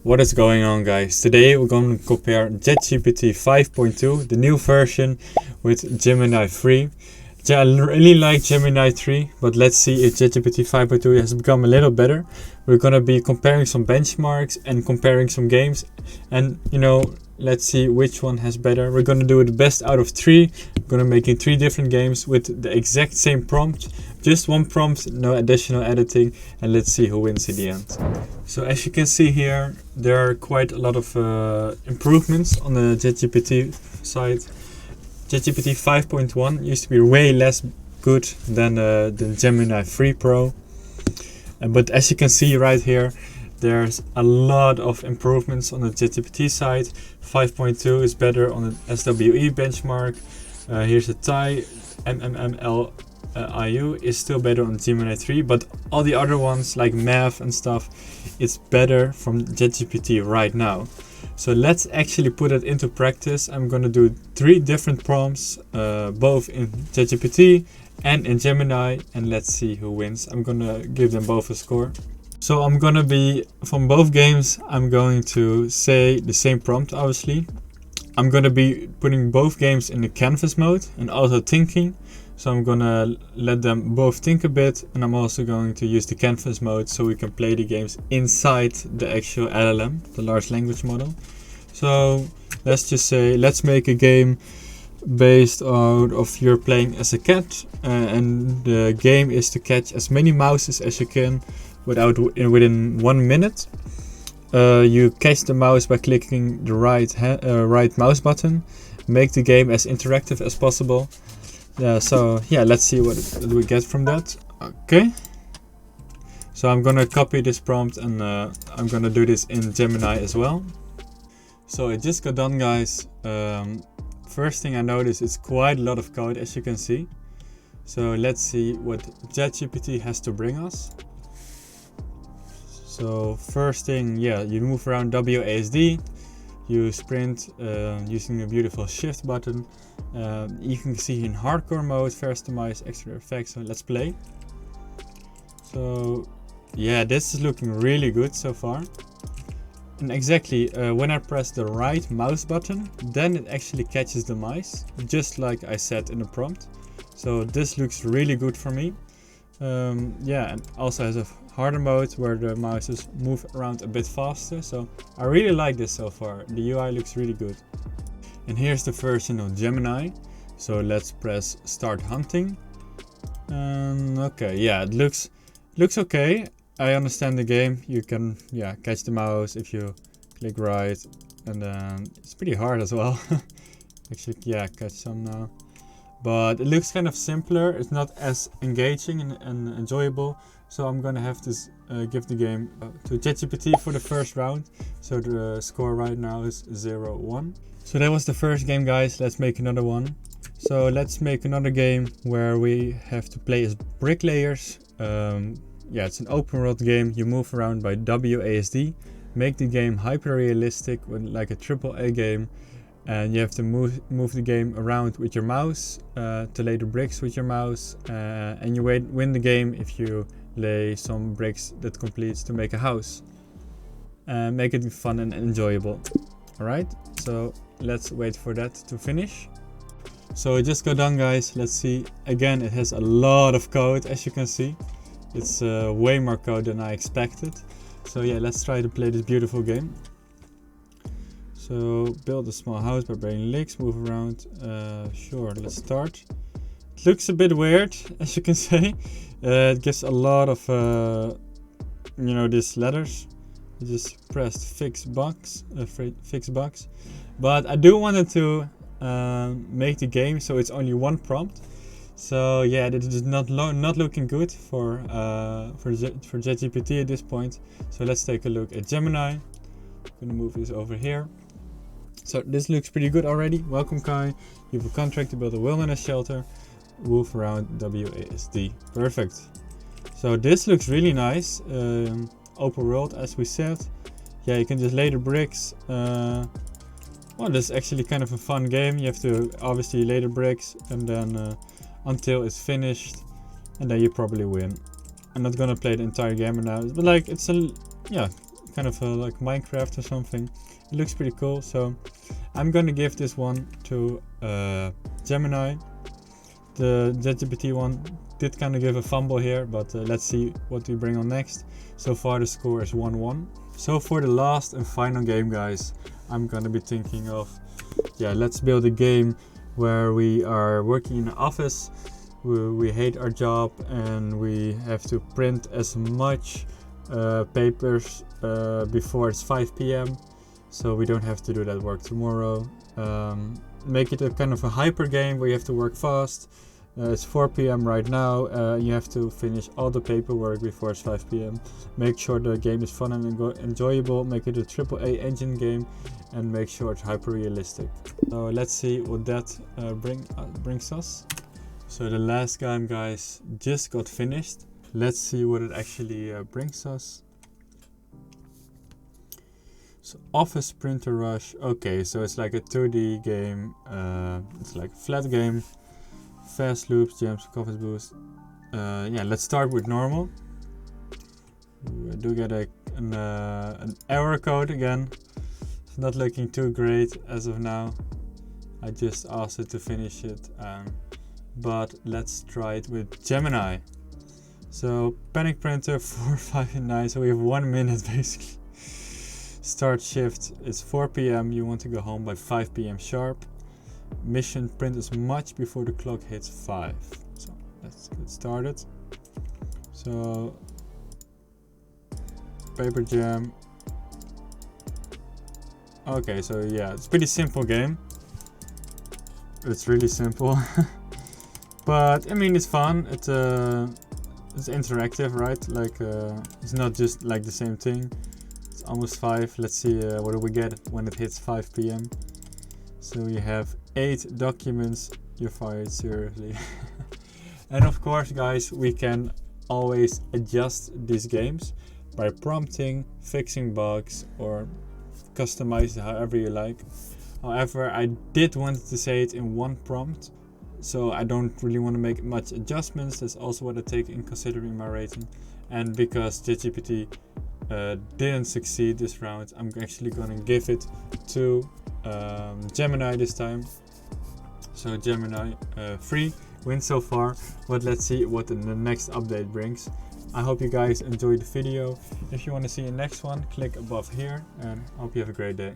What is going on, guys? Today we're going to compare ChatGPT 5.2, the new version, with Gemini 3. I really like Gemini 3, but let's see if ChatGPT 5.2 has become a little better. We're going to be comparing some benchmarks and comparing some games, and let's see which one has better. We're going to do the best out of 3. We're going to make it 3 different games with the exact same prompt, just one prompt, no additional editing, and let's see who wins in the end. So as you can see here, there are quite a lot of improvements on the ChatGPT side. ChatGPT 5.1 used to be way less good than the Gemini 3 Pro. But as you can see right here, there's a lot of improvements on the ChatGPT side. 5.2 is better on the SWE benchmark. Here's a tie, MMML. IU is still better on Gemini 3, but all the other ones like math and stuff, it's better from ChatGPT right now. So let's actually put it into practice. I'm gonna do 3 different prompts, both in ChatGPT and in Gemini, and let's see who wins. I'm gonna give them both a score. So I'm gonna be, from both games, I'm going to say the same prompt, obviously. I'm gonna be putting both games in the canvas mode and also thinking. So I'm gonna let them both think a bit, and I'm also going to use the canvas mode so we can play the games inside the actual LLM, the large language model. So let's just say, let's make a game based out of you're playing as a cat, and the game is to catch as many mouses as you can within 1 minute. You catch the mouse by clicking the right mouse button. Make the game as interactive as possible. So let's see what we get from that. Okay. So I'm gonna copy this prompt and I'm gonna do this in Gemini as well. So it just got done, guys. First thing I noticed, it's quite a lot of code, as you can see. So let's see what ChatGPT has to bring us. So first thing, you move around WASD. You sprint using a beautiful shift button. You can see in hardcore mode, customize extra effects. So let's play. So this is looking really good so far. And exactly when I press the right mouse button, then it actually catches the mice, just like I said in the prompt. So this looks really good for me. And also has a harder mode where the mouses move around a bit faster. So I really like this so far. The UI looks really good. And here's the version of Gemini. So let's press start hunting. Okay, it looks okay. I understand the game. You can catch the mouse if you click right, and then it's pretty hard as well. Actually, catch some now. But it looks kind of simpler. It's not as engaging and enjoyable. So I'm gonna have to give the game to ChatGPT for the first round. So the score right now is 0-1. So that was the first game, guys. Let's make another one. So let's make another game where we have to play as bricklayers. It's an open world game. You move around by WASD. Make the game hyper realistic, like a AAA game. And you have to move the game around with your mouse, to lay the bricks with your mouse, and you win the game if you lay some bricks that completes to make a house. Make it fun and enjoyable. Alright, so let's wait for that to finish. So it just got done, guys. Let's see. Again, it has a lot of code, as you can see. It's way more code than I expected. So let's try to play this beautiful game. So build a small house by breaking legs, move around. Sure, let's start. It looks a bit weird, as you can say. It gives a lot of these letters. I just pressed fix bugs. But I do want it to make the game so it's only one prompt. So this is not looking good for ChatGPT at this point. So let's take a look at Gemini. I'm gonna move this over here. So this looks pretty good already. Welcome, Kai. You have a contract to build a wilderness shelter. Move around WASD. Perfect. So this looks really nice. Open world, as we said. You can just lay the bricks. This is actually kind of a fun game. You have to obviously lay the bricks and then until it's finished, and then you probably win. I'm not gonna play the entire game now, but it's a kind kind of like Minecraft or something. It looks pretty cool, so I'm gonna give this one to Gemini. The ChatGPT one did kind of give a fumble here, but let's see what we bring on next. So far the score is 1-1. So for the last and final game, guys, I'm gonna be thinking of, let's build a game where we are working in an office. We hate our job and we have to print as much papers before it's 5 p.m. so we don't have to do that work tomorrow. Make it a kind of a hyper game where you have to work fast. It's 4 p.m. right now. You have to finish all the paperwork before it's 5 p.m. Make sure the game is fun and enjoyable. Make it a AAA engine game and make sure it's hyper realistic. So let's see what that brings us. So the last game, guys, just got finished. Let's see what it actually brings us. So Office Printer Rush. Okay, so it's like a 2D game. It's like a flat game. Fast loops, jumps, coffee boost. Let's start with normal. I do get an error code again. It's not looking too great as of now. I just asked it to finish it. But let's try it with Gemini. So Panic Printer 4, 5 and 9, so we have 1 minute basically. Start shift, it's 4 p.m, you want to go home by 5 p.m. sharp. Mission, print as much before the clock hits 5. So let's get started. So paper jam. Okay, so yeah, it's a pretty simple game. It's really simple. But I mean, it's fun. It's interactive, right? Like it's not just like the same thing. It's almost 5. Let's see what do we get when it hits 5 p.m. So you have 8 documents. You're fired, seriously. And of course, guys, we can always adjust these games by prompting, fixing bugs, or customize it however you like. However, I did want to say it in one prompt, so I don't really want to make much adjustments. That's also what I take in considering my rating. And because ChatGPT didn't succeed this round, I'm actually going to give it to Gemini this time. So Gemini 3 wins so far, but let's see what the next update brings. I hope you guys enjoyed the video. If you want to see the next one, click above here, and I hope you have a great day.